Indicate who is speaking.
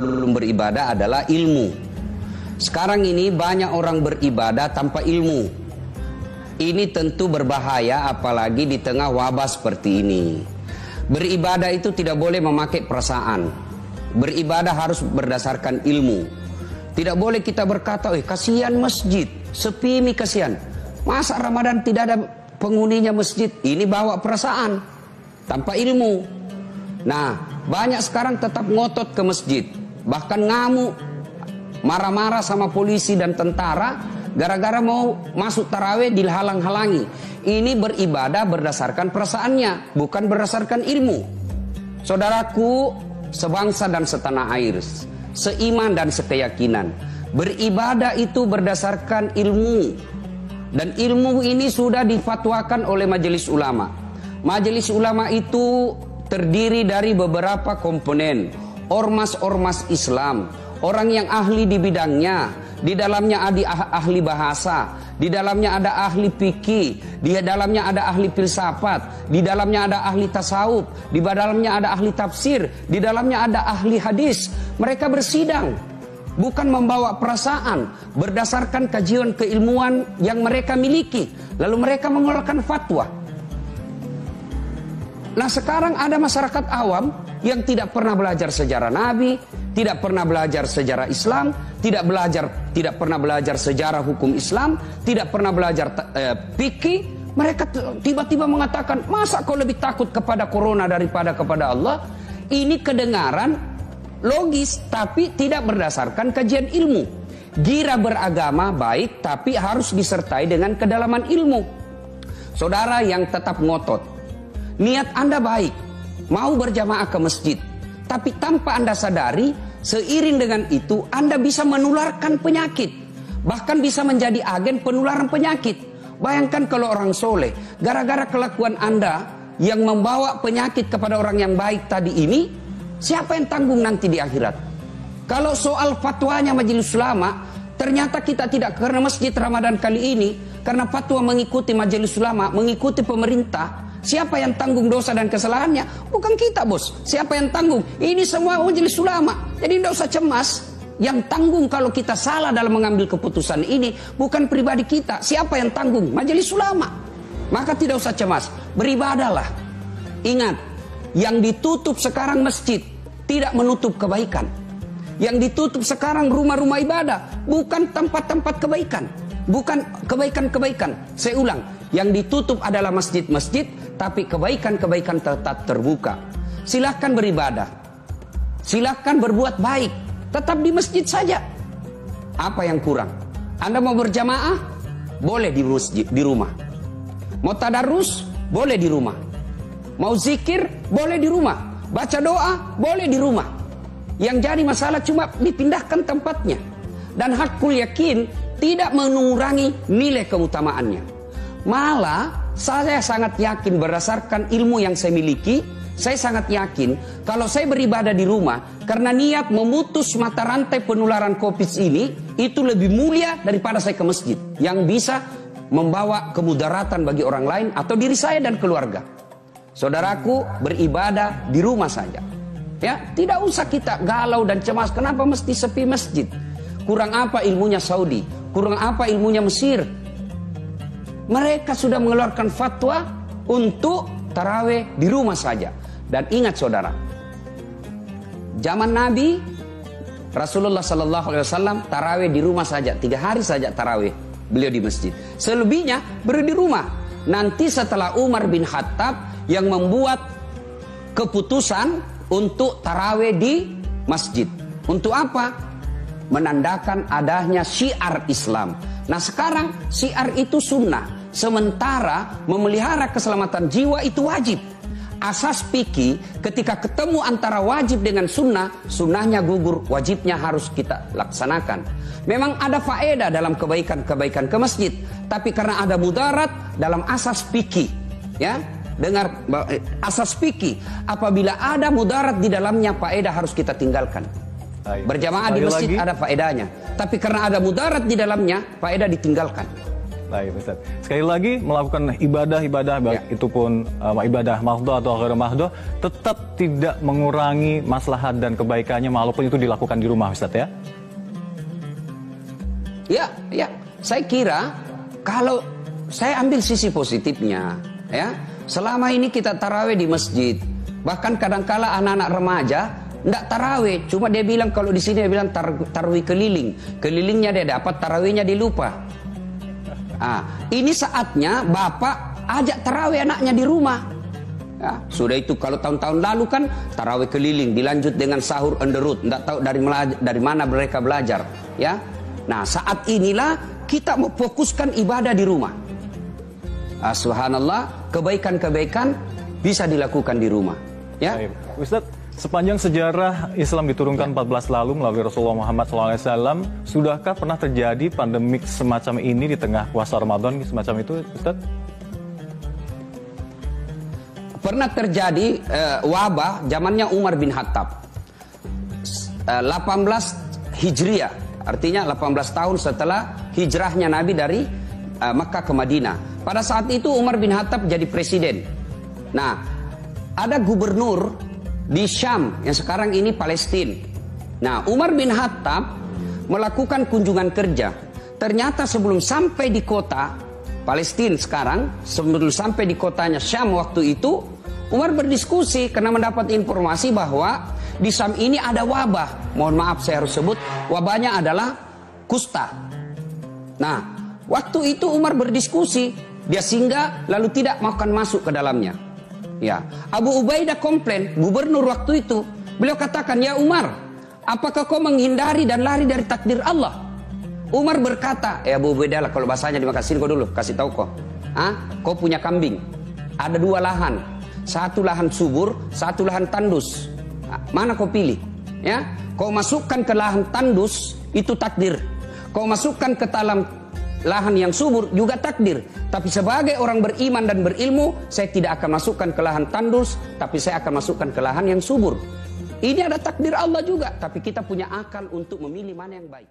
Speaker 1: beribadah adalah ilmu. Sekarang ini banyak orang beribadah tanpa ilmu. Ini tentu berbahaya, apalagi di tengah wabah seperti ini. Beribadah itu tidak boleh memakai perasaan. Beribadah harus berdasarkan ilmu. Tidak boleh kita berkata, kasihan masjid, sepi nih kasihan. Masa Ramadan tidak ada penghuninya masjid? Ini bawa perasaan tanpa ilmu. Nah, banyak sekarang tetap ngotot ke masjid, bahkan ngamuk, marah-marah sama polisi dan tentara gara-gara mau masuk tarawih dihalang-halangi. Ini beribadah berdasarkan perasaannya, bukan berdasarkan ilmu. Saudaraku, sebangsa dan setanah air, seiman dan sekeyakinan, beribadah itu berdasarkan ilmu. Dan ilmu ini sudah difatwakan oleh Majelis Ulama. Majelis Ulama itu terdiri dari beberapa komponen, ormas-ormas Islam, orang yang ahli di bidangnya. Di dalamnya ada ahli bahasa, di dalamnya ada ahli fikih, di dalamnya ada ahli filsafat, di dalamnya ada ahli tasawuf, di dalamnya ada ahli tafsir, di dalamnya ada ahli hadis. Mereka bersidang, bukan membawa perasaan, berdasarkan kajian keilmuan yang mereka miliki. Lalu mereka mengeluarkan fatwa. Nah, sekarang ada masyarakat awam yang tidak pernah belajar sejarah Nabi, tidak pernah belajar sejarah Islam, tidak pernah belajar sejarah hukum Islam, tidak pernah belajar fikih. Mereka tiba-tiba mengatakan, masa kau lebih takut kepada corona daripada kepada Allah? Ini kedengaran logis, tapi tidak berdasarkan kajian ilmu. Gira beragama baik, tapi harus disertai dengan kedalaman ilmu. Saudara yang tetap ngotot, niat Anda baik, mau berjamaah ke masjid, tapi tanpa Anda sadari, seiring dengan itu Anda bisa menularkan penyakit, bahkan bisa menjadi agen penularan penyakit. Bayangkan kalau orang soleh, gara-gara kelakuan Anda yang membawa penyakit kepada orang yang baik tadi ini, siapa yang tanggung nanti di akhirat? Kalau soal fatwanya Majelis Ulama, ternyata kita tidak karena masjid Ramadan kali ini, karena fatwa mengikuti Majelis Ulama, mengikuti pemerintah. Siapa yang tanggung dosa dan kesalahannya? Bukan kita, bos. Siapa yang tanggung? Ini semua Majelis Ulama. Jadi tidak usah cemas. Yang tanggung kalau kita salah dalam mengambil keputusan ini bukan pribadi kita. Siapa yang tanggung? Majelis Ulama. Maka tidak usah cemas. Beribadahlah. Ingat, yang ditutup sekarang masjid tidak menutup kebaikan. Yang ditutup sekarang rumah-rumah ibadah bukan tempat-tempat kebaikan. Bukan kebaikan-kebaikan. Saya ulang, yang ditutup adalah masjid-masjid, tapi kebaikan-kebaikan tetap terbuka. Silahkan beribadah, silahkan berbuat baik, tetap di masjid saja. Apa yang kurang? Anda mau berjamaah? Boleh di masjid, di rumah. Mau tadarus? Boleh di rumah. Mau zikir? Boleh di rumah. Baca doa? Boleh di rumah. Yang jadi masalah cuma dipindahkan tempatnya. Dan hakul yakin tidak mengurangi nilai keutamaannya. Malah saya sangat yakin berdasarkan ilmu yang saya miliki, saya sangat yakin kalau saya beribadah di rumah karena niat memutus mata rantai penularan COVID ini, itu lebih mulia daripada saya ke masjid yang bisa membawa kemudaratan bagi orang lain atau diri saya dan keluarga. Saudaraku, beribadah di rumah saja. Ya, tidak usah kita galau dan cemas kenapa mesti sepi masjid. Kurang apa ilmunya Saudi? Kurang apa ilmunya Mesir? Mereka sudah mengeluarkan fatwa untuk tarawih di rumah saja. Dan ingat saudara, zaman Nabi Rasulullah SAW tarawih di rumah saja, 3 hari saja tarawih beliau di masjid. Selebihnya di rumah. Nanti setelah Umar bin Khattab yang membuat keputusan untuk tarawih di masjid. Untuk apa? Menandakan adanya syiar Islam. Nah, sekarang syiar itu sunnah, sementara memelihara keselamatan jiwa itu wajib. Asas fikih ketika ketemu antara wajib dengan sunnah, sunnahnya gugur, wajibnya harus kita laksanakan. Memang ada faedah dalam kebaikan-kebaikan ke masjid, tapi karena ada mudarat dalam asas fikih, ya. Dengar asas fikih, apabila ada mudarat di dalamnya, faedah harus kita tinggalkan. Berjamaah di masjid ada faedahnya, tapi karena ada mudarat di dalamnya, faedah ditinggalkan.
Speaker 2: Baik, Ustaz. Sekali lagi melakukan ibadah-ibadah baik itu pun ibadah mahdoh atau ghairu mahdoh tetap tidak mengurangi maslahat dan kebaikannya walaupun itu dilakukan di rumah, Ustaz ya.
Speaker 1: Ya. Saya kira kalau saya ambil sisi positifnya, ya. Selama ini kita tarawih di masjid, bahkan kadangkala anak-anak remaja ndak tarawih, cuma dia bilang kalau di sini dia bilang tarawih kelilingnya dia dapat, tarawihnya dilupa. Ini saatnya bapak ajak tarawih anaknya di rumah. Ya, sudah itu kalau tahun-tahun lalu kan tarawih keliling dilanjut dengan sahur on the road, ndak tahu dari mana mereka belajar, ya. Nah, saat inilah kita mau fokuskan ibadah di rumah. Subhanallah, kebaikan-kebaikan bisa dilakukan di rumah. Ya,
Speaker 2: Ustaz, sepanjang sejarah Islam diturunkan 14 lalu melalui Rasulullah Muhammad SAW, sudahkah pernah terjadi pandemik semacam ini di tengah puasa Ramadan semacam itu, Ustaz?
Speaker 1: Pernah terjadi wabah zamannya Umar bin Khattab. 18 Hijriah, artinya 18 tahun setelah hijrahnya Nabi dari Makkah ke Madinah. Pada saat itu Umar bin Khattab jadi presiden. Nah, ada gubernur di Syam yang sekarang ini Palestina. Nah, Umar bin Khattab melakukan kunjungan kerja. Ternyata sebelum sampai di kota Palestina sekarang, sebelum sampai di kotanya Syam waktu itu, Umar berdiskusi karena mendapat informasi bahwa di Syam ini ada wabah. Mohon maaf saya harus sebut, wabahnya adalah kusta. Nah, waktu itu Umar berdiskusi, dia singgah lalu tidak makan masuk ke dalamnya. Ya, Abu Ubaidah komplain, gubernur waktu itu. Beliau katakan, "Ya Umar, apakah kau menghindari dan lari dari takdir Allah?" Umar berkata, Abu Ubaidah lah kalau bahasanya di Makassar kau dulu, kasih tahu kau. Kau punya kambing. Ada 2 lahan. Satu lahan subur, satu lahan tandus. Mana kau pilih? Ya, kau masukkan ke lahan tandus itu takdir. Kau masukkan ke dalam lahan yang subur juga takdir. Tapi sebagai orang beriman dan berilmu, saya tidak akan masukkan ke lahan tandus, tapi saya akan masukkan ke lahan yang subur. Ini ada takdir Allah juga, tapi kita punya akal untuk memilih mana yang baik.